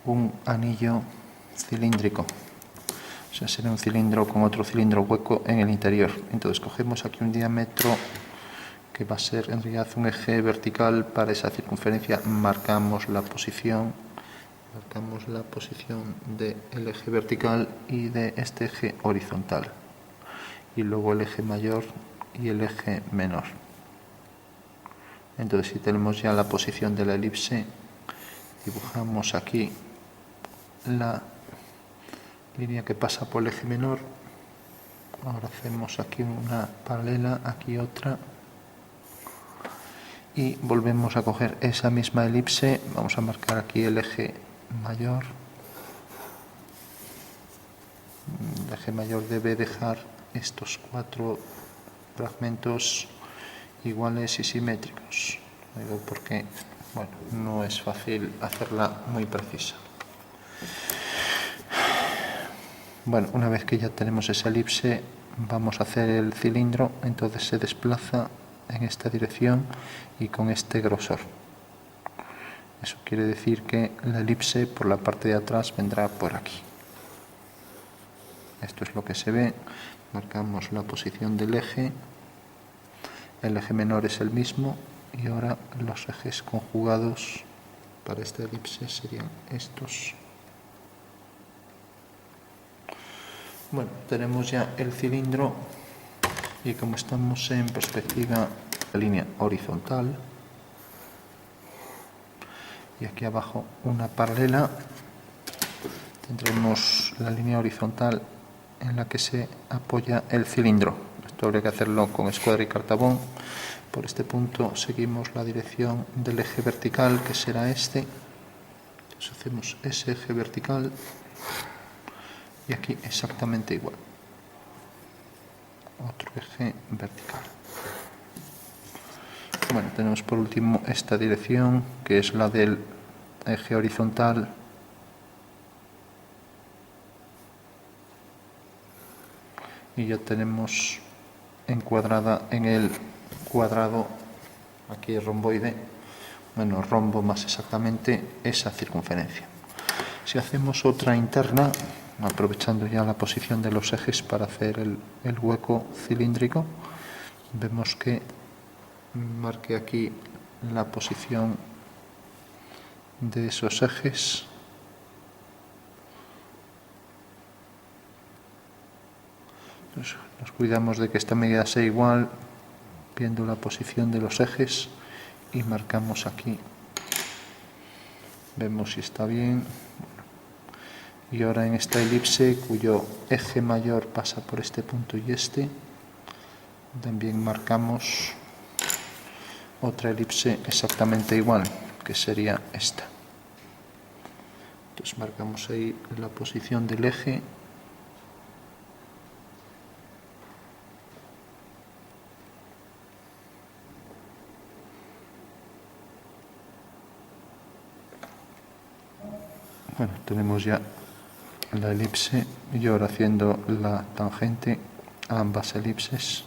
un anillo cilíndrico. O sea, será un cilindro con otro cilindro hueco en el interior. Entonces cogemos aquí un diámetro que va a ser en realidad un eje vertical. Para esa circunferencia marcamos la posición del eje vertical y de este eje horizontal, y luego el eje mayor y el eje menor. Entonces, si tenemos ya la posición de la elipse, dibujamos aquí la línea que pasa por el eje menor. Ahora hacemos aquí una paralela, aquí otra, y volvemos a coger esa misma elipse. Vamos a marcar aquí el eje mayor. El eje mayor debe dejar estos 4 fragmentos iguales y simétricos. Digo porque, bueno, no es fácil hacerla muy precisa. Bueno, una vez que ya tenemos esa elipse, vamos a hacer el cilindro. Entonces se desplaza en esta dirección y con este grosor. Eso quiere decir que la elipse por la parte de atrás vendrá por aquí. Esto es lo que se ve. Marcamos la posición del eje. El eje menor es el mismo, y ahora los ejes conjugados para esta elipse serían estos. Bueno, tenemos ya el cilindro, y como estamos en perspectiva de línea horizontal, y aquí abajo una paralela, tendremos la línea horizontal en la que se apoya el cilindro. Esto habría que hacerlo con escuadra y cartabón. Por este punto seguimos la dirección del eje vertical, que será este. Entonces hacemos ese eje vertical, y aquí exactamente igual. Otro eje vertical. Bueno, tenemos por último esta dirección, que es la del eje horizontal. Y ya tenemos encuadrada en el cuadrado, aquí romboide, bueno, rombo más exactamente, esa circunferencia. Si hacemos otra interna, aprovechando ya la posición de los ejes para hacer el hueco cilíndrico, vemos que marque aquí la posición de esos ejes. Nos cuidamos de que esta medida sea igual, viendo la posición de los ejes, y marcamos aquí. Vemos si está bien. Y ahora en esta elipse, cuyo eje mayor pasa por este punto y este, también marcamos otra elipse exactamente igual, que sería esta. Entonces marcamos ahí la posición del eje. Bueno, tenemos ya la elipse, y ahora haciendo la tangente a ambas elipses,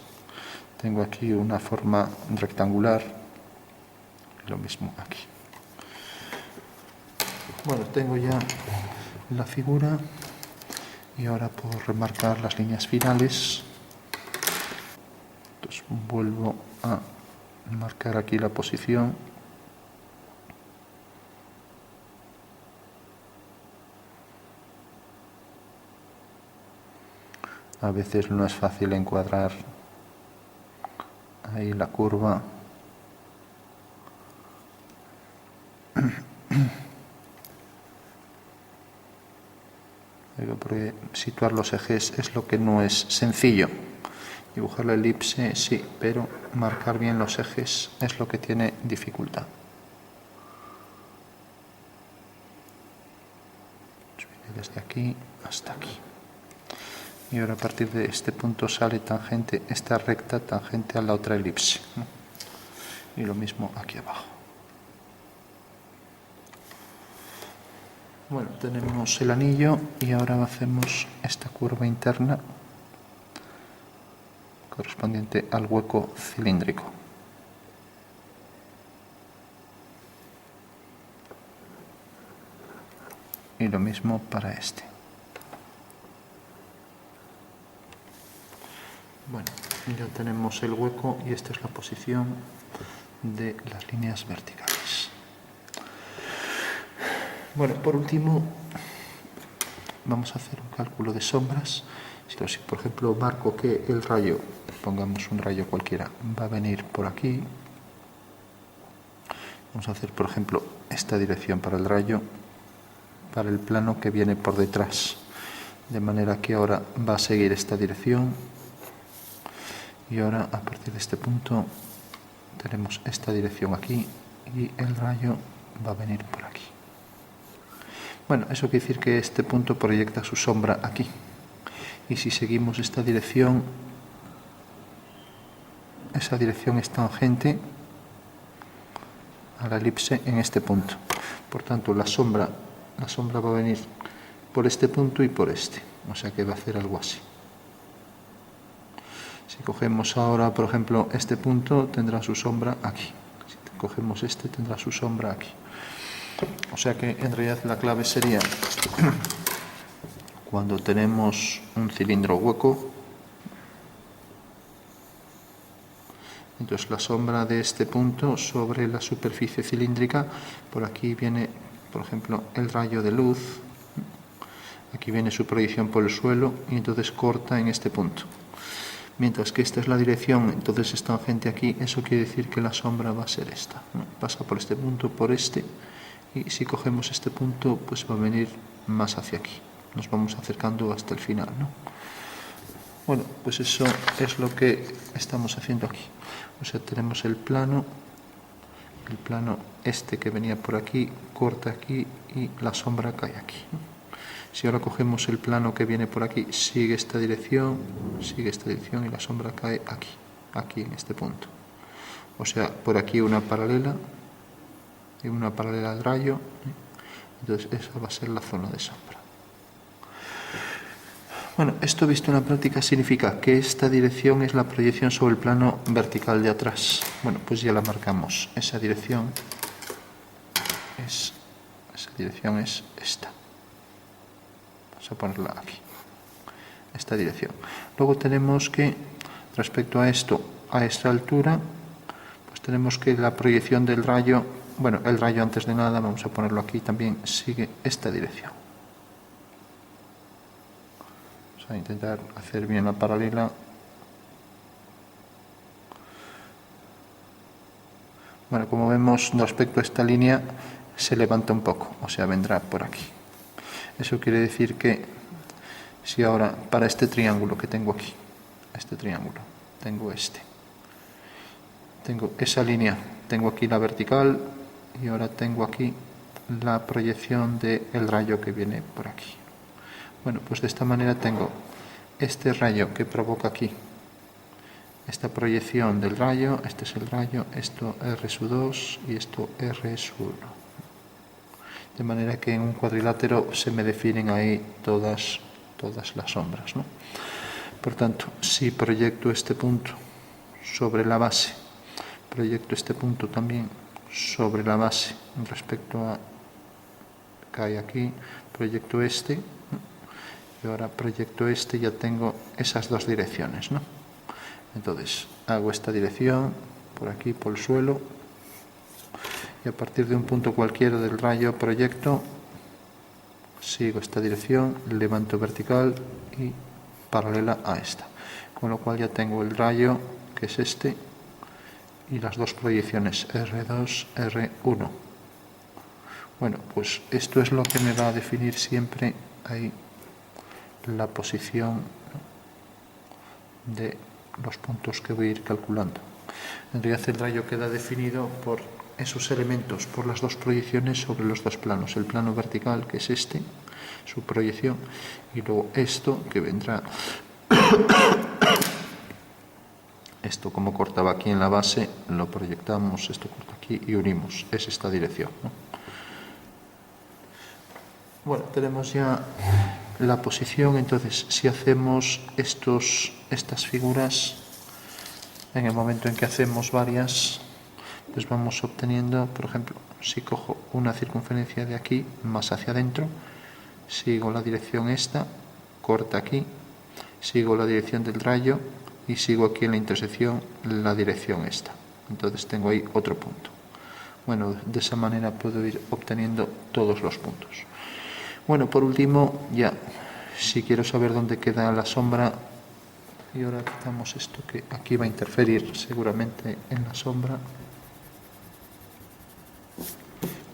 tengo aquí una forma rectangular, lo mismo aquí. Bueno, tengo ya la figura, y ahora puedo remarcar las líneas finales. Entonces vuelvo a marcar aquí la posición. A veces no es fácil encuadrar ahí la curva. Porque situar los ejes es lo que no es sencillo. Dibujar la elipse sí, pero marcar bien los ejes es lo que tiene dificultad. Viene desde aquí hasta aquí. Y ahora a partir de este punto sale tangente, esta recta tangente a la otra elipse. Y lo mismo aquí abajo. Bueno, tenemos el anillo, y ahora hacemos esta curva interna correspondiente al hueco cilíndrico. y lo mismo para este. Bueno, ya tenemos el hueco y esta es la posición de las líneas verticales. Bueno, por último vamos a hacer un cálculo de sombras. Si por ejemplo marco que el rayo, pongamos un rayo cualquiera, va a venir por aquí, vamos a hacer por ejemplo esta dirección para el rayo, para el plano que viene por detrás, de manera que ahora va a seguir esta dirección y ahora a partir de este punto tenemos esta dirección aquí y el rayo va a venir por aquí. Bueno, eso quiere decir que este punto proyecta su sombra aquí. Y si seguimos esta dirección, esa dirección es tangente a la elipse en este punto. Por tanto, la sombra va a venir por este punto y por este. O sea que va a hacer algo así. Si cogemos ahora, por ejemplo, este punto, tendrá su sombra aquí. Si cogemos este, tendrá su sombra aquí. O sea que en realidad la clave sería cuando tenemos un cilindro hueco, entonces la sombra de este punto sobre la superficie cilíndrica, por aquí viene, por ejemplo, el rayo de luz, aquí viene su proyección por el suelo y entonces corta en este punto. Mientras que esta es la dirección, entonces es tangente aquí, eso quiere decir que la sombra va a ser esta, ¿no? Pasa por este punto, por este, y si cogemos este punto, pues va a venir más hacia aquí. Nos vamos acercando hasta el final, ¿no? Bueno, pues eso es lo que estamos haciendo aquí. O sea, tenemos el plano este que venía por aquí, corta aquí y la sombra cae aquí. Si ahora cogemos el plano que viene por aquí, sigue esta dirección y la sombra cae aquí en este punto. O sea, por aquí una paralela y una paralela al rayo, entonces esa va a ser la zona de sombra. Bueno, esto visto en la práctica significa que esta dirección es la proyección sobre el plano vertical de atrás. Bueno, pues ya la marcamos. Esa dirección es esta. Vamos a ponerla aquí. Esta dirección. Luego tenemos que, respecto a esto, a esta altura, pues tenemos que la proyección del rayo, bueno, el rayo antes de nada, vamos a ponerlo aquí también, sigue esta dirección. A intentar hacer bien la paralela. Bueno, como vemos, respecto a esta línea se levanta un poco, o sea, vendrá por aquí. Eso quiere decir que si ahora para este triángulo que tengo aquí, tengo esa línea, tengo aquí la vertical y ahora tengo aquí la proyección del rayo que viene por aquí. Bueno, pues de esta manera tengo este rayo que provoca aquí, esta proyección del rayo, este es el rayo, esto R2 y esto R1. De manera que en un cuadrilátero se me definen ahí todas las sombras, ¿no? Por tanto, si proyecto este punto sobre la base, proyecto este punto también sobre la base respecto a, cae aquí, proyecto este, y ahora proyecto este, ya tengo esas dos direcciones, ¿no? Entonces hago esta dirección por aquí, por el suelo, y a partir de un punto cualquiera del rayo proyecto, sigo esta dirección, levanto vertical y paralela a esta, con lo cual ya tengo el rayo que es este y las dos proyecciones R2, R1. Bueno, pues esto es lo que me va a definir siempre ahí la posición de los puntos que voy a ir calculando. En realidad el rayo queda definido por esos elementos, por las dos proyecciones sobre los dos planos. El plano vertical, que es este, su proyección, y luego esto que vendrá, esto como cortaba aquí en la base, lo proyectamos, esto corta aquí y unimos, es esta dirección, ¿no? Bueno, tenemos ya la posición, entonces si hacemos estas figuras, en el momento en que hacemos varias, pues vamos obteniendo, por ejemplo, si cojo una circunferencia de aquí más hacia adentro, sigo la dirección esta, corta aquí, sigo la dirección del rayo y sigo aquí en la intersección la dirección esta. Entonces tengo ahí otro punto. Bueno, de esa manera puedo ir obteniendo todos los puntos. Bueno, por último, ya, si quiero saber dónde queda la sombra, y ahora quitamos esto que aquí va a interferir seguramente en la sombra.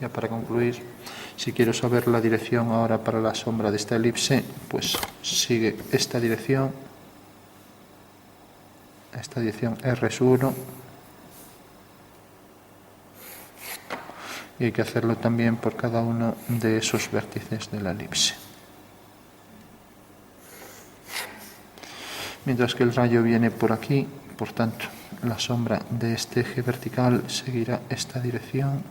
Ya para concluir, si quiero saber la dirección ahora para la sombra de esta elipse, pues sigue esta dirección R1, y hay que hacerlo también por cada uno de esos vértices de la elipse. Mientras que el rayo viene por aquí, por tanto, la sombra de este eje vertical seguirá esta dirección.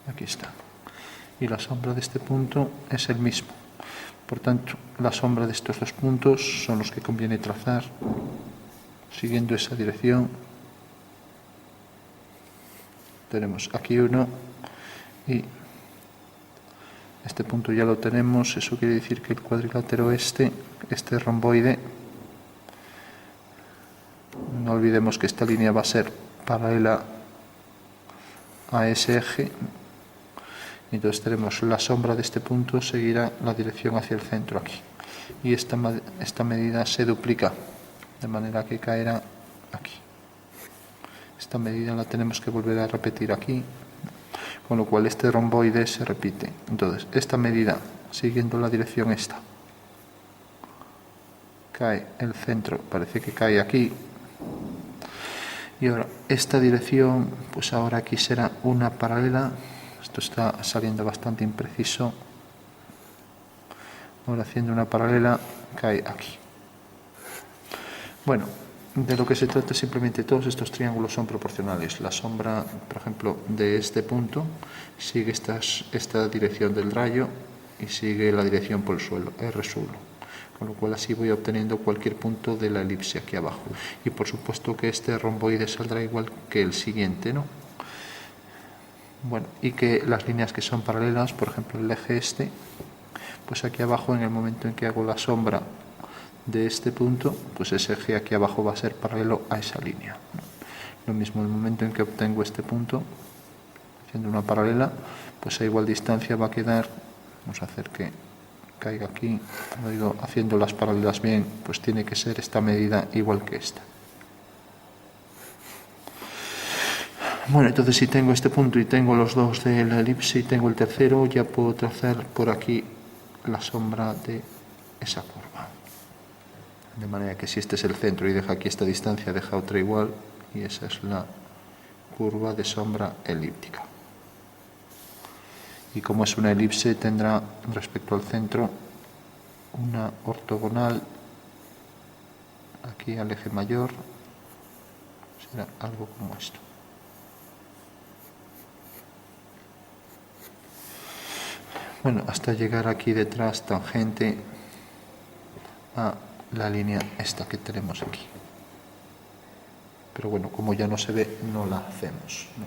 Aquí está. Y la sombra de este punto es el mismo. Por tanto, la sombra de estos dos puntos son los que conviene trazar siguiendo esa dirección. Tenemos aquí uno y este punto ya lo tenemos. Eso quiere decir que el cuadrilátero este romboide, no olvidemos que esta línea va a ser paralela a ese eje. Entonces tenemos la sombra de este punto seguirá la dirección hacia el centro aquí. Y esta medida se duplica, de manera que caerá aquí. Esta medida la tenemos que volver a repetir aquí, con lo cual este romboide se repite. Entonces, esta medida, siguiendo la dirección esta, cae el centro, parece que cae aquí. Y ahora, esta dirección, pues ahora aquí será una paralela. Esto está saliendo bastante impreciso. Ahora haciendo una paralela, cae aquí. Bueno, de lo que se trata es simplemente todos estos triángulos son proporcionales. La sombra, por ejemplo, de este punto sigue esta dirección del rayo y sigue la dirección por el suelo, R1. Con lo cual así voy obteniendo cualquier punto de la elipse aquí abajo. Y por supuesto que este romboide saldrá igual que el siguiente, ¿no? Bueno, y que las líneas que son paralelas, por ejemplo el eje este, pues aquí abajo en el momento en que hago la sombra de este punto, pues ese eje aquí abajo va a ser paralelo a esa línea. Lo mismo en el momento en que obtengo este punto, haciendo una paralela, pues a igual distancia va a quedar, vamos a hacer que caiga aquí, como digo, haciendo las paralelas bien, pues tiene que ser esta medida igual que esta. Bueno, entonces si tengo este punto y tengo los dos de la elipse y tengo el tercero, ya puedo trazar por aquí la sombra de esa curva. De manera que si este es el centro y deja aquí esta distancia, deja otra igual, y esa es la curva de sombra elíptica. Y como es una elipse, tendrá respecto al centro una ortogonal aquí al eje mayor, será algo como esto. Bueno, hasta llegar aquí detrás tangente a la línea esta que tenemos aquí. Pero bueno, como ya no se ve, no la hacemos, ¿no?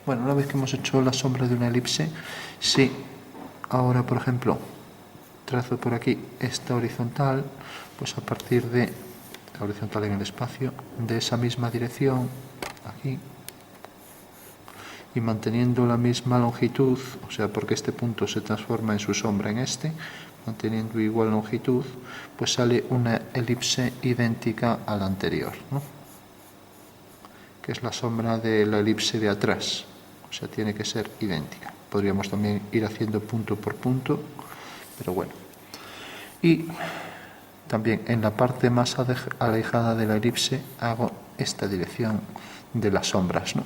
Bueno, una vez que hemos hecho la sombra de una elipse, si ahora, por ejemplo, trazo por aquí esta horizontal, pues a partir de la horizontal en el espacio, de esa misma dirección, aquí, y manteniendo la misma longitud, o sea, porque este punto se transforma en su sombra en este, manteniendo igual longitud, pues sale una elipse idéntica a la anterior, ¿no? Que es la sombra de la elipse de atrás, o sea, tiene que ser idéntica. Podríamos también ir haciendo punto por punto, pero bueno. Y también en la parte más alejada de la elipse hago esta dirección de las sombras, ¿no?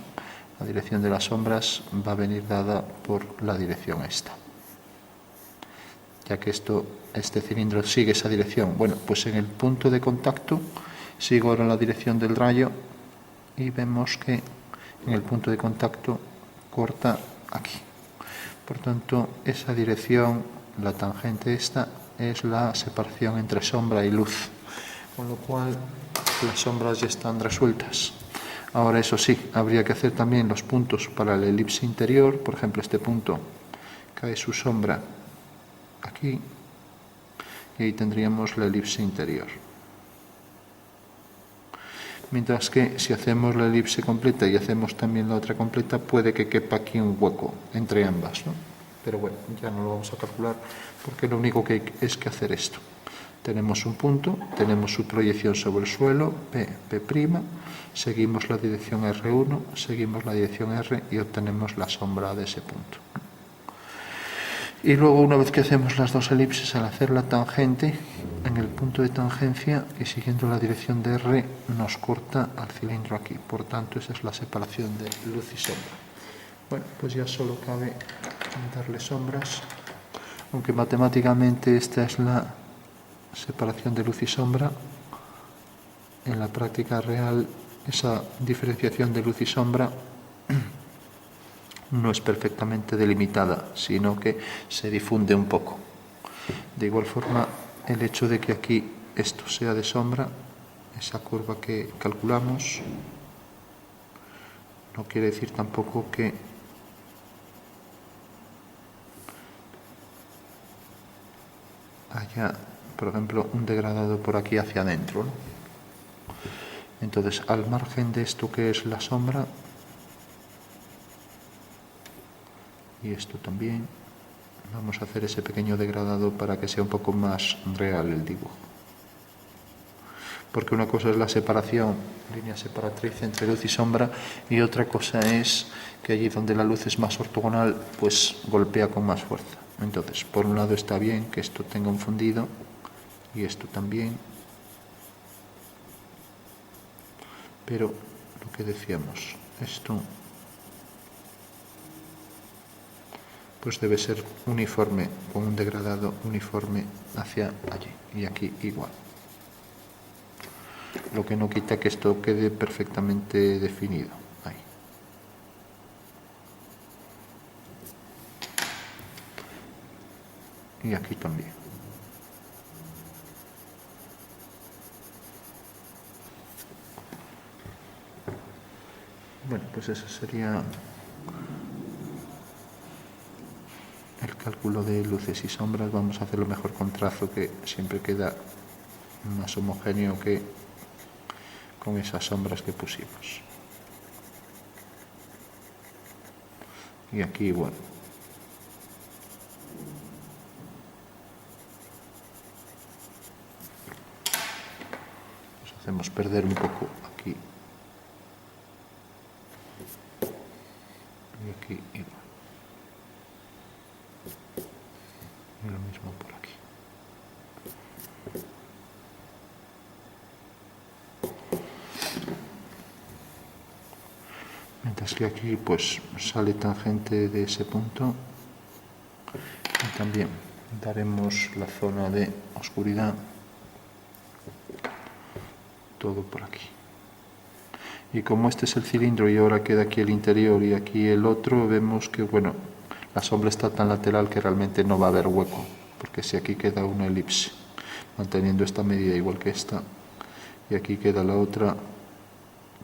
La dirección de las sombras va a venir dada por la dirección esta. Ya que este cilindro sigue esa dirección. Bueno, pues en el punto de contacto sigo ahora la dirección del rayo y vemos que en el punto de contacto corta aquí. Por tanto, esa dirección, la tangente esta, es la separación entre sombra y luz. Con lo cual, las sombras ya están resueltas. Ahora, eso sí, habría que hacer también los puntos para la elipse interior. Por ejemplo, este punto cae su sombra aquí y ahí tendríamos la elipse interior. Mientras que si hacemos la elipse completa y hacemos también la otra completa, puede que quepa aquí un hueco entre ambas, ¿no? Pero bueno, ya no lo vamos a calcular porque lo único que hay es que hacer esto. Tenemos un punto, tenemos su proyección sobre el suelo, P', seguimos la dirección R1, seguimos la dirección R y obtenemos la sombra de ese punto. Y luego, una vez que hacemos las dos elipses, al hacer la tangente, en el punto de tangencia y siguiendo la dirección de R, nos corta al cilindro aquí. Por tanto, esa es la separación de luz y sombra. Bueno, pues ya solo cabe darle sombras, aunque matemáticamente esta es la separación de luz y sombra. En la práctica real, esa diferenciación de luz y sombra no es perfectamente delimitada, sino que se difunde un poco. De igual forma, el hecho de que aquí esto sea de sombra, esa curva que calculamos, no quiere decir tampoco que haya, por ejemplo, un degradado por aquí hacia adentro, ¿no? Entonces, al margen de esto que es la sombra, y esto también, vamos a hacer ese pequeño degradado para que sea un poco más real el dibujo. Porque una cosa es la separación, línea separatriz entre luz y sombra, y otra cosa es que allí donde la luz es más ortogonal, pues golpea con más fuerza. Entonces, por un lado está bien que esto tenga un fundido, y esto también, pero lo que decíamos, esto pues debe ser uniforme, con un degradado uniforme hacia allí, y aquí igual. Lo que no quita que esto quede perfectamente definido. Ahí. Y aquí también. Bueno, pues eso sería el cálculo de luces y sombras. Vamos a hacerlo mejor con trazo, que siempre queda más homogéneo que con esas sombras que pusimos. Y aquí igual. Nos hacemos perder un poco aquí. Y aquí igual. Y lo mismo por aquí. Mientras que aquí pues sale tangente de ese punto, y también daremos la zona de oscuridad, todo por aquí. Y como este es el cilindro y ahora queda aquí el interior y aquí el otro, vemos que bueno, la sombra está tan lateral que realmente no va a haber hueco, porque si aquí queda una elipse, manteniendo esta medida igual que esta, y aquí queda la otra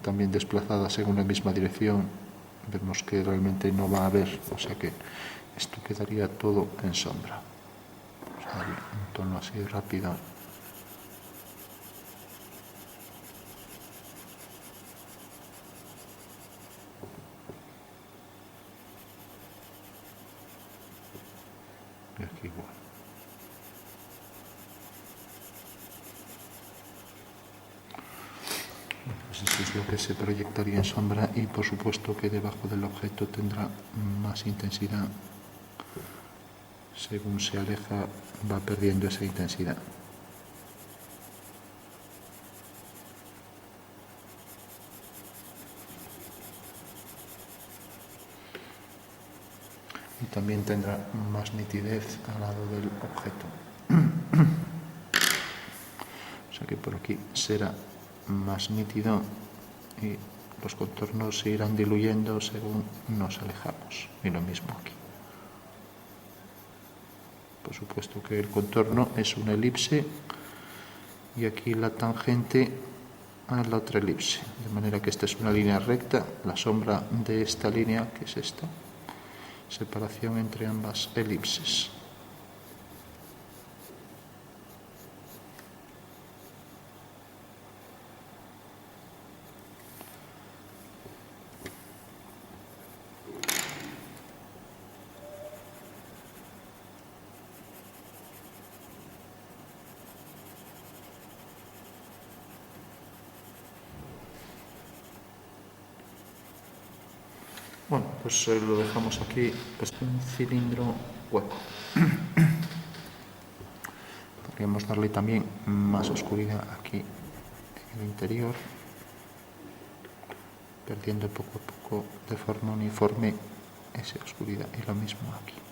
también desplazada según la misma dirección, vemos que realmente no va a haber, o sea que esto quedaría todo en sombra. Vamos a darle un tono así rápido. Y aquí igual. Pues eso es lo que se proyectaría en sombra, y por supuesto que debajo del objeto tendrá más intensidad. Según se aleja, va perdiendo esa intensidad. Y también tendrá más nitidez al lado del objeto. O sea que por aquí será más nítido y los contornos se irán diluyendo según nos alejamos. Y lo mismo aquí. Por supuesto que el contorno es una elipse y aquí la tangente a la otra elipse, de manera que esta es una línea recta, la sombra de esta línea, que es esta, separación entre ambas elipses. Bueno, pues lo dejamos aquí, pues un cilindro hueco. Podríamos darle también más oscuridad aquí en el interior, perdiendo poco a poco de forma uniforme esa oscuridad, y lo mismo aquí.